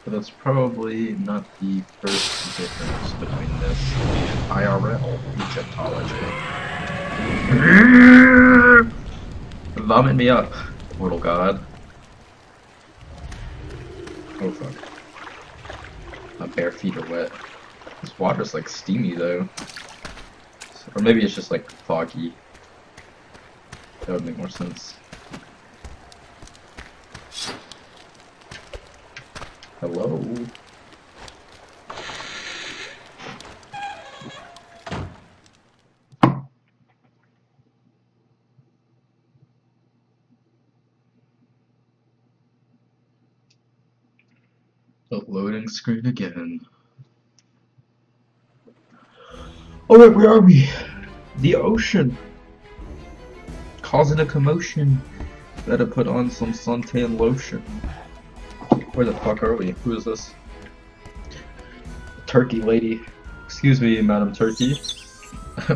But that's probably not the first difference between this and IRL Egyptology. Vomit me up, mortal god. Oh fuck. My bare feet are wet. This water's like steamy though. Or maybe it's just like foggy. That would make more sense. Hello? The loading screen again. Alright, where are we? The ocean. Causing a commotion. Better put on some suntan lotion. Where the fuck are we? Who is this? Turkey lady. Excuse me, Madam Turkey.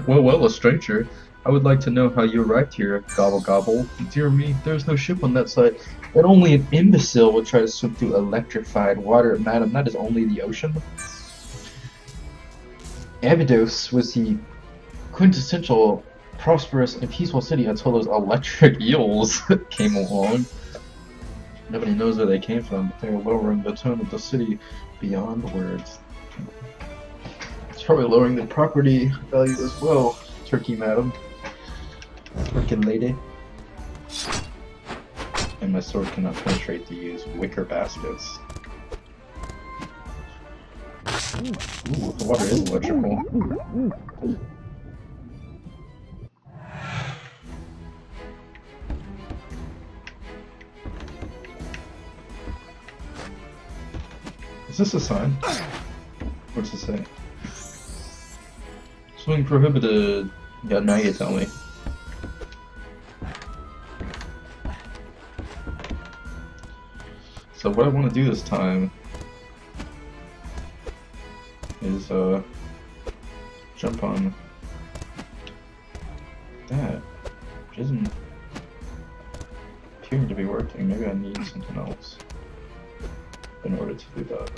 well, a stranger. I would like to know how you arrived here, gobble gobble. Dear me, there's no ship on that side. And only an imbecile would try to swim through electrified water. Madam, that is only the ocean. Abydos was the quintessential prosperous and peaceful city until those electric eels came along. Nobody knows where they came from, but they're lowering the tone of the city beyond words. It's probably lowering the property value as well, Turkey Madam. Frickin' lady. And my sword cannot penetrate these wicker baskets. Ooh, the water is electrical. Is this a sign? What's it say? Swimming prohibited. Yeah, now you tell me. So what I want to do this time is jump on that, which isn't appearing to be working. Maybe I need something else in order to do that.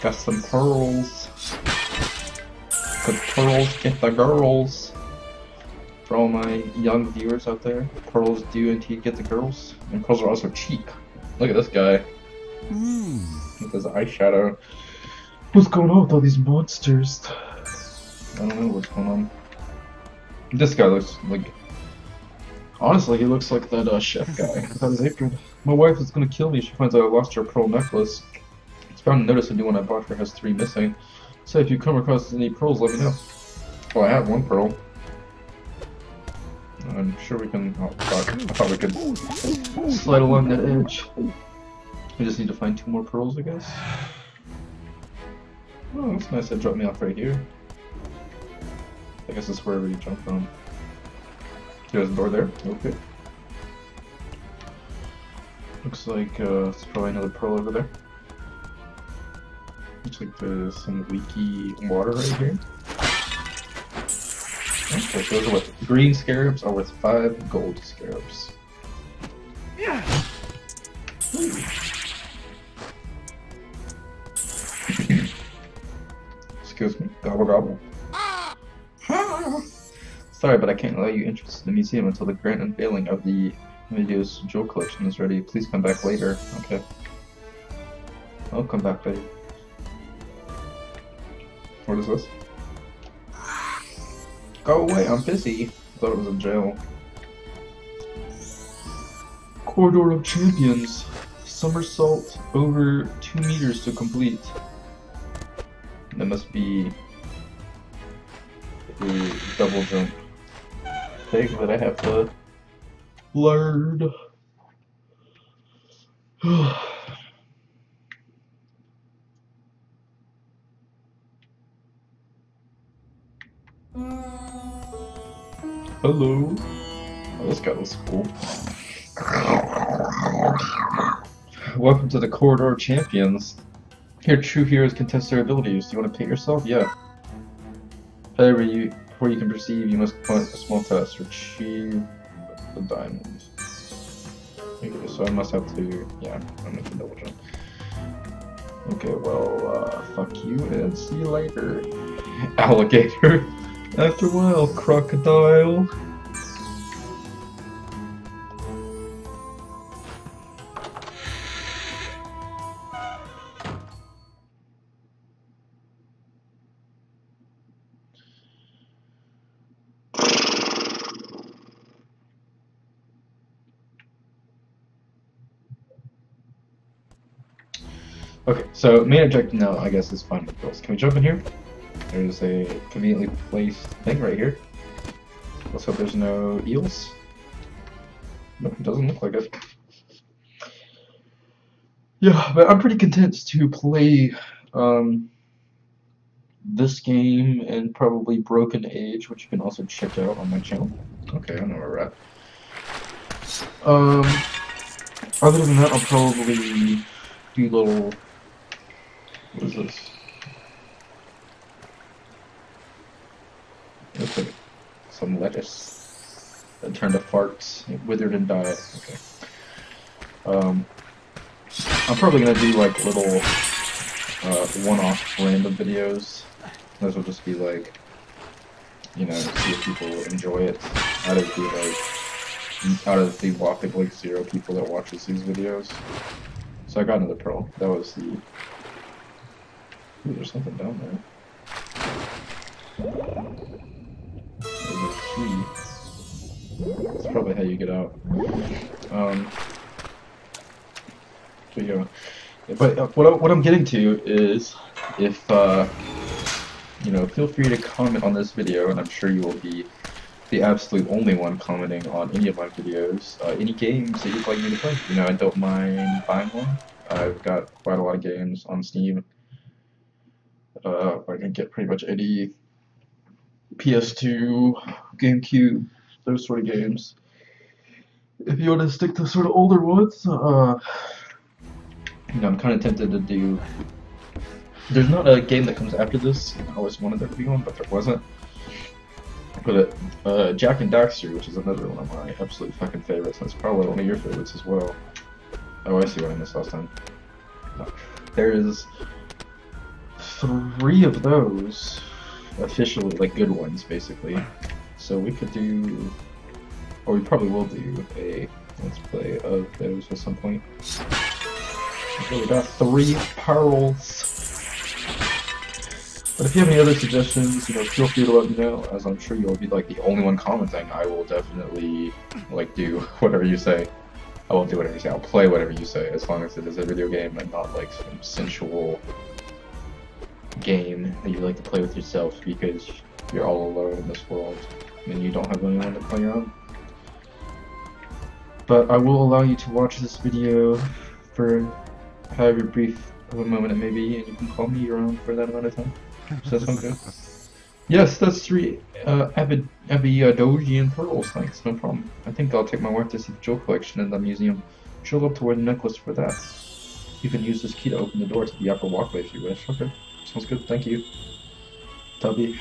Got some pearls. The pearls get the girls. For all my young viewers out there, pearls do indeed get the girls, and pearls are also cheap. Look at this guy. With his eyeshadow. What's going on with all these monsters? I don't know what's going on. This guy looks like... Honestly, he looks like that chef guy without his apron. My wife is gonna kill me if she finds out I lost her pearl necklace. It's bound to notice the new one I bought her has 3 missing. So if you come across any pearls, let me know. Oh, I have 1 pearl. I'm sure we can... Oh, fuck. I thought we could slide along that edge. We just need to find 2 more pearls, I guess. Oh, that's nice. It dropped me off right here. I guess that's wherever you jump from. There's a door there. Okay. Looks like it's probably another pearl over there. Looks like there's some leaky water right here. Okay, so those are what? Green scarabs are worth 5 gold scarabs. Yeah. Excuse me. Gobble gobble. Sorry, but I can't allow you interest in the museum until the grand unveiling of the video's jewel collection is ready. Please come back later. Okay. I'll come back later. What is this? Go away, I'm busy. I thought it was a jail. Corridor of Champions. Somersault over 2 meters to complete. That must be a double jump thing that I have to learn. Hello. Oh, this guy looks cool. Welcome to the Corridor of Champions. Here, true heroes can test their abilities. Do you want to paint yourself? Yeah. However, before you can proceed, you must complete a small test. Retrieve the diamond. Okay, so I must have to, yeah, I'm making double jump. Okay, well, fuck you and see you later. Alligator. After a while, crocodile. Okay, so main objective now, I guess, is find the girls. Can we jump in here? There's a conveniently placed thing right here. Let's hope there's no eels. Nope, it doesn't look like it. Yeah, but I'm pretty content to play this game and probably Broken Age, which you can also check out on my channel. Okay, I know where we're at. Other than that, I'll probably do little. What is this? Looks like some lettuce that turned to farts. It withered and died. Okay. I'm probably gonna do like little one-off random videos. Those will just be like, you know, see if people enjoy it. Out of the whopping like 0 people that watches these videos. So I got another pearl. That was the. Ooh, there's something down there. There's a key. That's probably how you get out. So yeah. But what I'm getting to is, if you know, feel free to comment on this video, and I'm sure you will be the absolute only one commenting on any of my videos. Any games that you'd like me to play. You know, I don't mind buying one. I've got quite a lot of games on Steam. I can get pretty much any PS2, GameCube, those sort of games. If you want to stick to sort of older ones, you know, I'm kind of tempted to do. There's not a game that comes after this. I always wanted there to be one, but there wasn't. But Jack and Daxter, which is another one of my absolute fucking favorites, and it's probably one of your favorites as well. Oh, I see what I missed last time. There's 3 of those officially, like, good ones, basically. So we could do, or we probably will do a let's play of those at some point. Okay, we got 3 pearls. But if you have any other suggestions, you know, feel free to let me know, as I'm sure you'll be like the only one commenting. I will definitely like do whatever you say. I won't do whatever you say. I'll play whatever you say, as long as it is a video game and not like some sensual game that you like to play with yourself because you're all alone in this world and you don't have anyone to play on. But I will allow you to watch this video for however brief of a moment it may be, and you can call me around for that amount of time. Does that sound good? Yes, that's 3 Abidosian pearls, thanks, no problem. I think I'll take my wife to see the jewel collection in the museum. She'll love to wear the necklace for that. You can use this key to open the door to the upper walkway if you wish. Okay, sounds good, thank you. Tubby.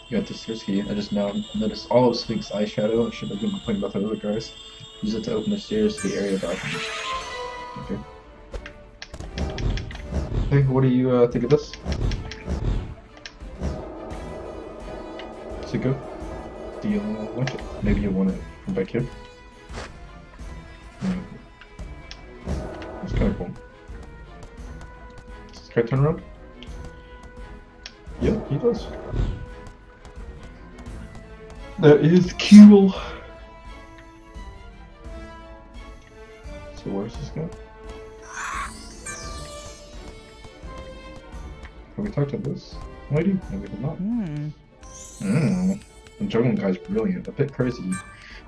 You got this first key. I just now noticed all of Sphinx eyeshadow. I should have been complaining about the other guys. Use it to open the stairs to the area balcony. Okay. Hey, what do you think of this? Is it good? Do you like it? Maybe you want it from back here? It's kind of cool. Does this guy turn around? Yeah, he does. That is cool. So where's this guy? Have we talked about this lady? No, we did not. The juggling guy's brilliant. A bit crazy.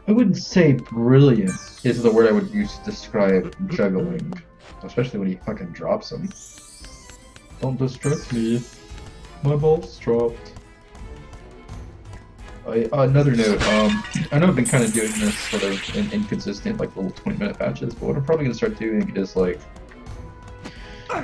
I wouldn't say brilliant is the word I would use to describe juggling. Especially when he fucking drops them. Don't distract me. My ball's dropped. Another note, I know I've been kind of doing this sort of in inconsistent, like, little 20-minute batches, but what I'm probably going to start doing is, like,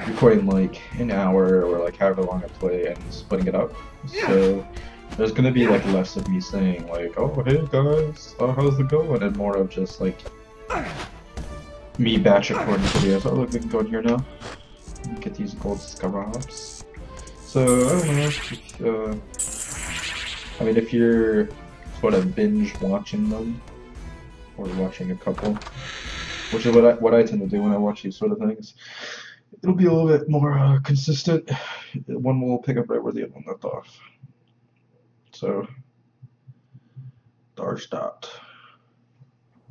recording, like, an hour or, like, however long I play and splitting it up. So there's going to be, like, less of me saying, like, oh, hey, guys, how's it going? And more of just, like, me batch according to videos. Oh look, we can go in here now. Get these gold scarabs. So I don't know if I mean if you're sort of binge watching them or watching a couple, which is what I tend to do when I watch these sort of things. It'll be a little bit more consistent. One will pick up right where the other one left off. So, Darstadt.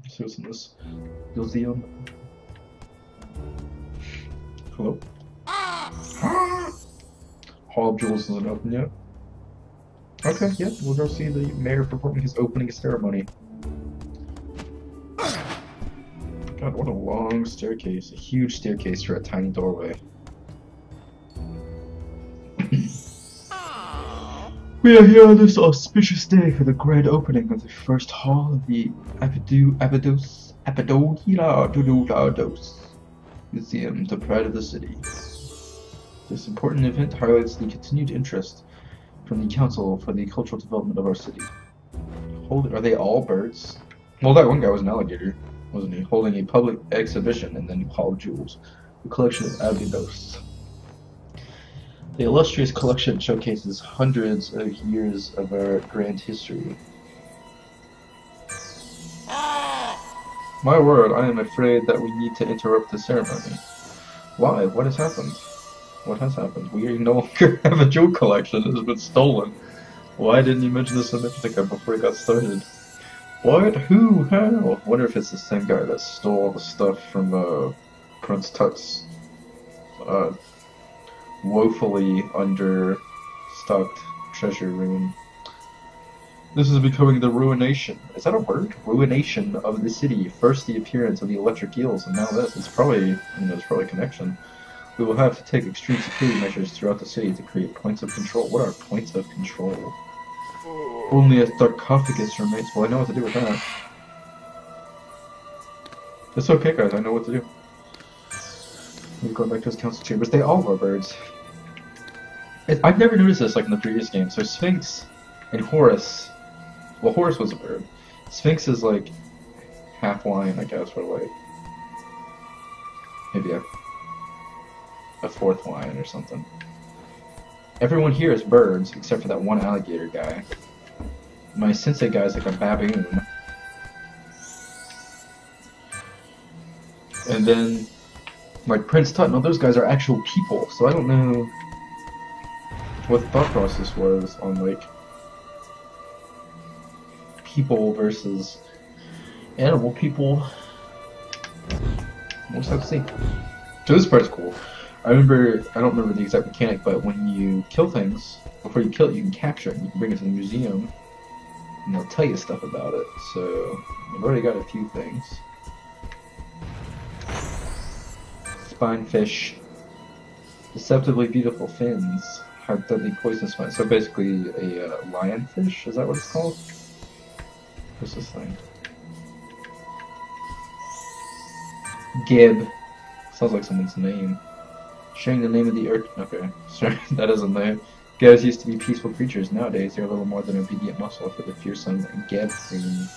See what's in this museum. Hello? Hall of Jewels isn't open yet. Okay, yeah, we'll go see the mayor performing his opening ceremony. God, what a long staircase. A huge staircase for a tiny doorway. We are here on this auspicious day for the grand opening of the first hall of the Abydos Museum, the pride of the city. This important event highlights the continued interest from the Council for the cultural development of our city. Are they all birds? Well, that one guy was an alligator, wasn't he? Holding a public exhibition and then Hall of Jewels, a collection of Abydos. The illustrious collection showcases hundreds of years of our grand history. My word, I am afraid that we need to interrupt the ceremony. Why? What has happened? What has happened? We no longer have a jewel collection. It has been stolen. Why didn't you mention the Significa before it got started? What? Who? How? I wonder if it's the same guy that stole the stuff from Prince Tut's woefully understocked treasure room. This is becoming the ruination. Is that a word? Ruination of the city. First the appearance of the electric eels, and now this. It's probably, there's probably a connection. We will have to take extreme security measures throughout the city to create points of control. What are points of control? Only a sarcophagus remains. Well, I know what to do with that. It's okay, guys. I know what to do. We're going back to his council chambers. They all are birds. I've never noticed this like in the previous game. So Sphinx and Horus. Well, Horus was a bird. Sphinx is like half lion, I guess, or like maybe a fourth lion or something. Everyone here is birds except for that one alligator guy. My sensei guy is like a baboon. And then like Prince Tut, no, those guys are actual people, so I don't know what the thought process was on like people versus animal people. We'll just have to see. So this part's cool. I don't remember the exact mechanic, but when you kill things, before you kill it, you can capture it and you can bring it to the museum and they'll tell you stuff about it. So I've already got a few things. Spinefish. Deceptively beautiful fins. Have deadly poisonous spines. So basically a lionfish, is that what it's called? What's this thing? Gib. Sounds like someone's name. Sharing the name of the earth. Okay, sorry, that isn't there. Gabs used to be peaceful creatures. Nowadays, they're a little more than obedient muscle for the fearsome Gab Queen.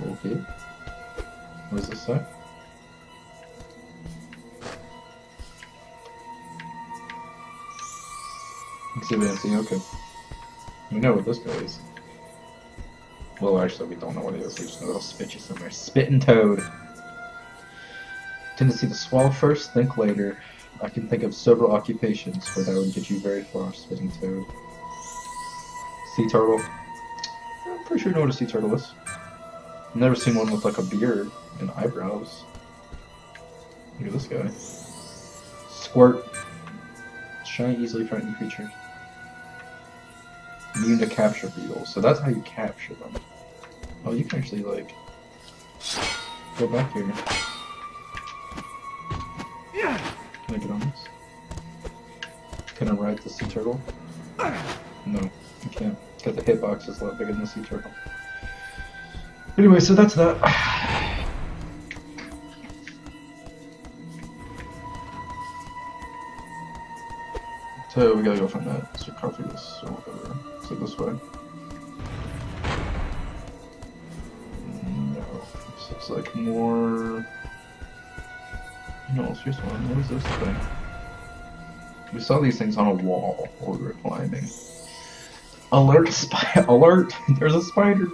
Okay. What does this say? Exhibit empty, okay. We know what this guy is. Well, actually, we don't know what it is. We just know it'll spit you somewhere. Spitting toad. Tendency to swallow first, think later. I can think of several occupations where that would get you very far. Spitting toad. Sea turtle. I'm pretty sure you know what a sea turtle is. I've never seen one with like a beard and eyebrows. Look at this guy. Squirt. Shy, easily frightened creature. Immune to capture beetles. So that's how you capture them. Oh, you can actually like go back here. Can I get on this? Can I ride the sea turtle? No, you can't. Because the hitbox is a lot bigger than the sea turtle. Anyway, so that's that. So we gotta go find that sarcophagus or whatever. Is it this way? No. Let's looks like more. No, here's one. What is this thing? We saw these things on a wall while we were climbing. Alert! Alert! There's a spider!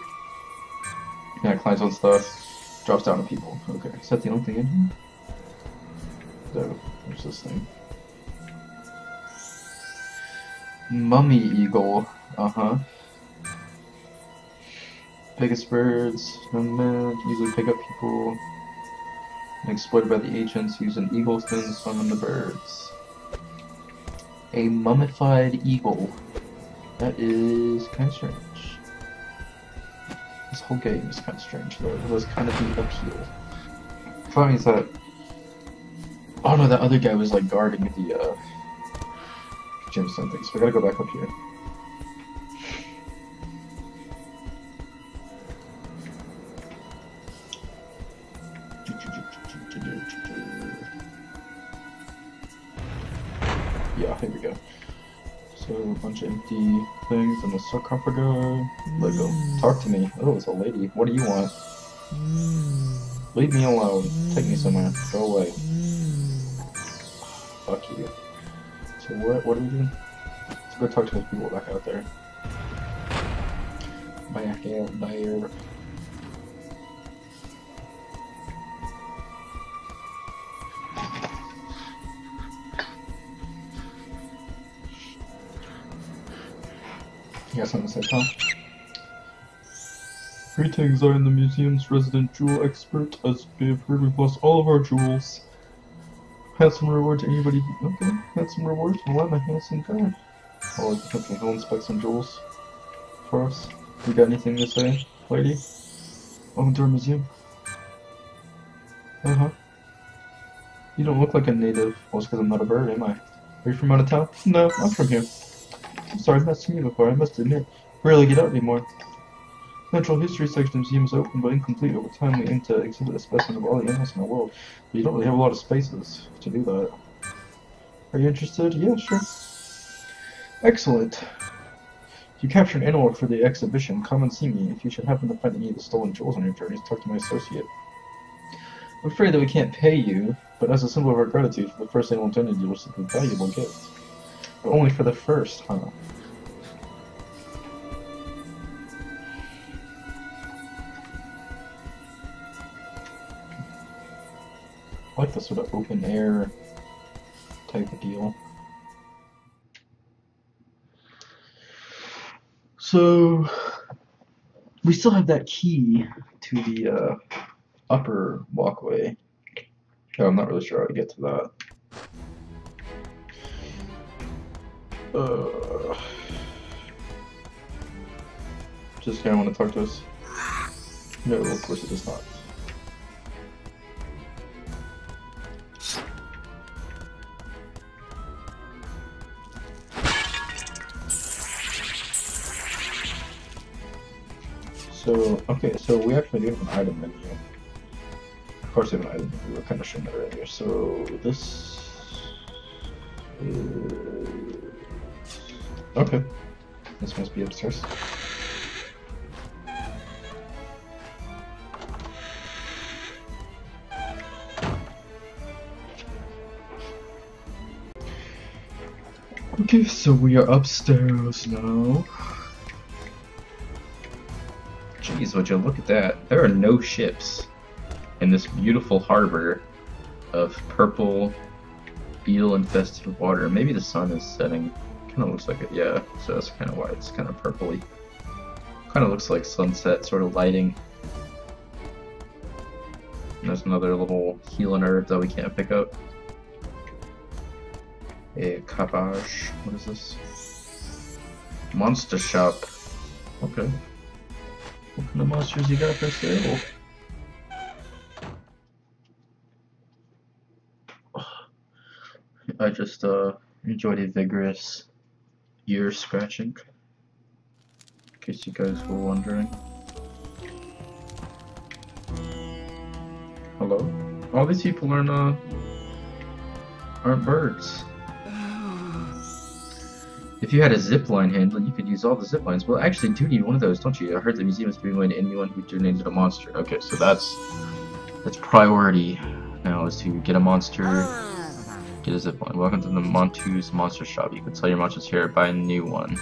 Yeah, it climbs on stuff, drops down on people. Okay, is that the only thing in here? No, there's this thing. Mummy eagle. Uh-huh. Biggest birds, usually pick up people, and exploited by the agents using eagle fins to summon the birds. A mummified eagle. That is kind of strange. This whole game is kind of strange, though. It was kind of the appeal. So that means that. Oh no, that other guy was like guarding the gemstone thing. So we gotta go back up here. Yeah, here we go. So a bunch of empty things and a sarcophagus. Lego. Talk to me. Oh, it's a lady. What do you want? Leave me alone. Take me somewhere. Go away. Fuck you. So what are we doing? Let's go talk to those people back out there. Back out there. You got something to say, Tom? Greetings, I am the museum's resident jewel expert. As we have heard, we've lost all of our jewels. Handsome reward to anybody. Okay, handsome reward. Well, I'm a handsome guy. Oh, okay, he'll inspect some jewels for us. You got anything to say, lady? Welcome to our museum. Uh-huh. You don't look like a native. Well, it's because I'm not a bird, am I? Are you from out of town? No, I'm from here. I'm sorry, I've not seen you before, I must admit. Rarely get out anymore. Natural history section of the museum is open but incomplete. Over time, we aim to exhibit a specimen of all the animals in the world, but you don't really have a lot of spaces to do that. Are you interested? Yeah, sure. Excellent. If you capture an animal for the exhibition, come and see me. If you should happen to find any of the stolen jewels on your journeys, talk to my associate. I'm afraid that we can't pay you, but as a symbol of our gratitude for the first animal donated, you will receive a valuable gift. But only for the first, huh? I like the sort of open air type of deal. So we still have that key to the upper walkway. Oh, I'm not really sure how to get to that. Just kind of want to talk to us. No, of course it does not. So, okay, so we actually do have an item menu. Of course we have an item menu, we were kind of showing that earlier. So, this is... Okay, this must be upstairs. Okay, so we are upstairs now. Jeez, would you look at that? There are no ships in this beautiful harbor of purple, beetle-infested water. Maybe the sun is setting. Kind of looks like it, yeah. So that's kind of why it's kind of purpley. Kind of looks like sunset sort of lighting. And there's another little healing herb that we can't pick up. A cabbage. What is this? Monster shop. Okay. What kind of monsters you got for sale? I just enjoyed a vigorous ear scratching. In case you guys were wondering. Hello? All these people aren't birds. If you had a zipline handle, you could use all the ziplines. Well, actually, do need one of those, don't you? I heard the museum is giving away to anyone who donated a monster. Okay, so that's priority now, is to get a monster, get a zipline. Welcome to the Montu's Monster Shop. You can sell your monsters here or buy a new one.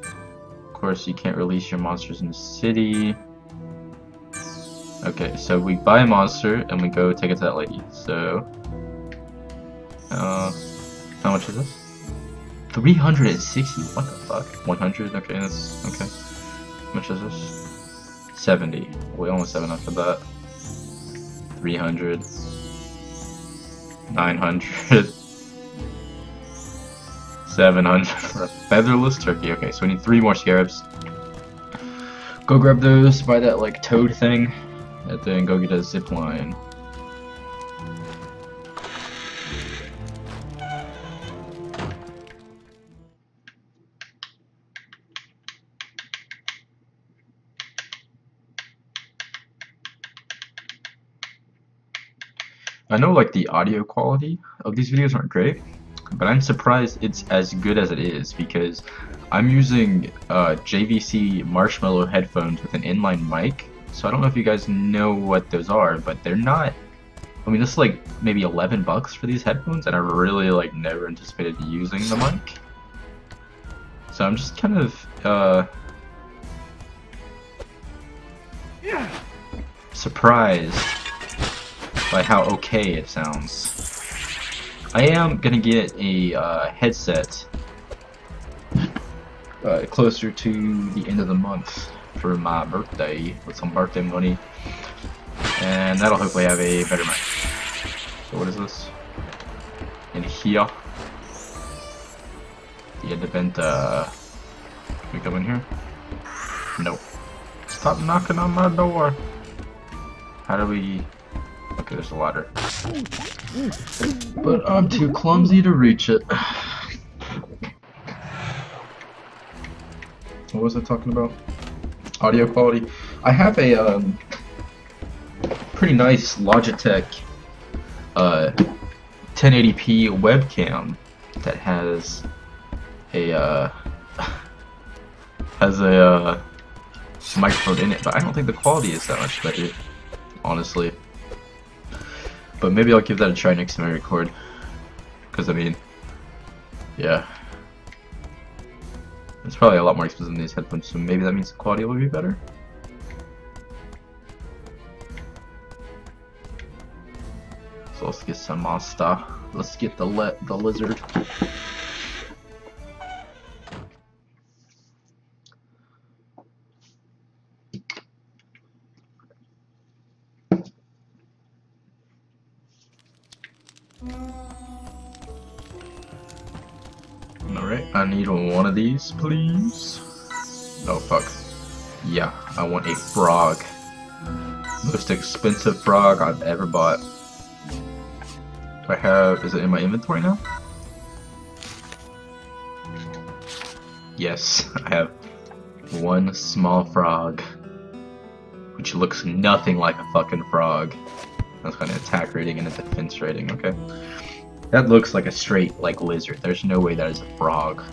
Of course, you can't release your monsters in the city. Okay, so we buy a monster and we go take it to that lady. So, how much is this? 360? What the fuck? 100? Okay, that's okay. How much is this? 70. We almost have enough for that. 300. 900. 700 for a featherless turkey. Okay, so we need 3 more scarabs. Go grab those, buy that like toad thing, and then go get a zip line. I know like the audio quality of these videos aren't great, but I'm surprised it's as good as it is because I'm using JVC Marshmallow headphones with an inline mic. So I don't know if you guys know what those are, but they're not. I mean, this is like maybe 11 bucks for these headphones, and I really like never anticipated using the mic. So I'm just kind of surprised by how okay it sounds. I am gonna get a headset closer to the end of the month for my birthday with some birthday money, and that'll hopefully have a better mic. So what is this? In here, the independent. Can we come in here? Nope. Stop knocking on my door. How do we? Okay, there's a ladder. But I'm too clumsy to reach it. What was I talking about? Audio quality. I have a pretty nice Logitech 1080p webcam that has a microphone in it, but I don't think the quality is that much better, honestly. But maybe I'll give that a try next time I record, because I mean, yeah, it's probably a lot more expensive than these headphones, so maybe that means the quality will be better. So let's get some monster. Let's get the lizard. Alright, I need one of these, please. Oh, fuck. Yeah, I want a frog. Most expensive frog I've ever bought. Do I have... is it in my inventory now? Yes, I have one small frog, which looks nothing like a fucking frog. That's got an attack rating and a defense rating, okay. That looks like a straight, like, lizard. There's no way that is a frog.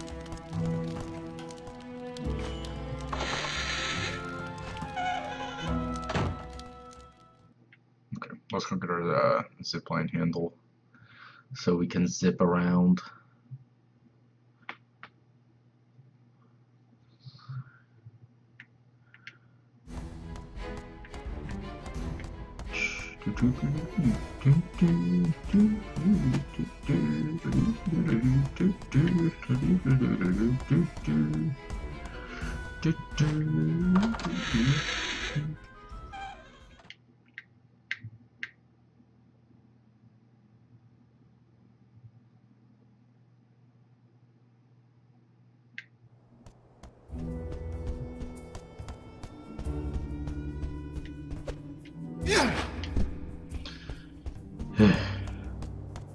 Okay, let's go get our zipline handle so we can zip around.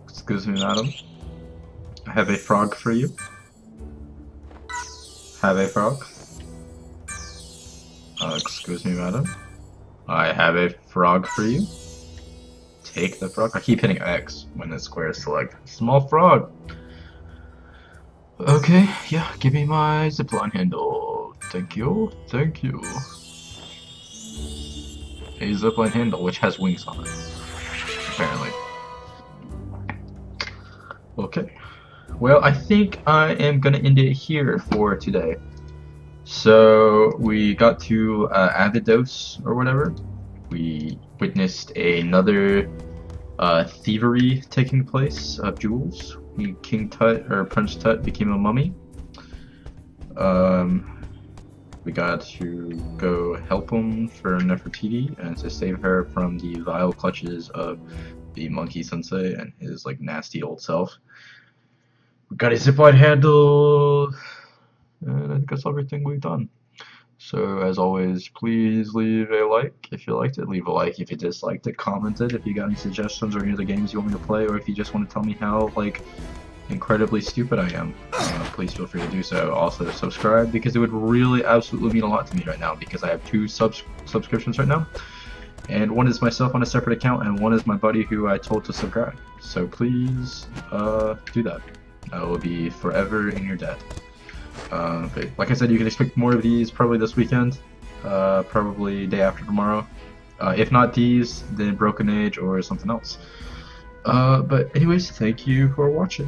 Excuse me, madam. I have a frog for you. Have a frog. Excuse me, madam. I have a frog for you. Take the frog. I keep hitting X when the square is selected. Small frog. Okay, yeah, give me my zipline handle. Thank you, thank you. A zipline handle which has wings on it, apparently. Okay. Well, I think I am gonna end it here for today. So we got to Avidos or whatever. We witnessed another thievery taking place of jewels. King Tut or Prince Tut became a mummy. We got to go help him for Nefertiti and to save her from the vile clutches of the monkey sensei and his like nasty old self. We got a zipline handle, and I think that's everything we've done. So as always, please leave a like if you liked it, leave a like if you disliked it, comment it if you got any suggestions or any other games you want me to play, or if you just want to tell me how like incredibly stupid I am, please feel free to do so. Also subscribe, because it would really absolutely mean a lot to me right now, because I have two subscriptions right now, and one is myself on a separate account and one is my buddy who I told to subscribe. So please do that. I will be forever in your debt. But like I said, you can expect more of these probably this weekend, probably day after tomorrow. If not these, then Broken Age or something else. But anyways, thank you for watching.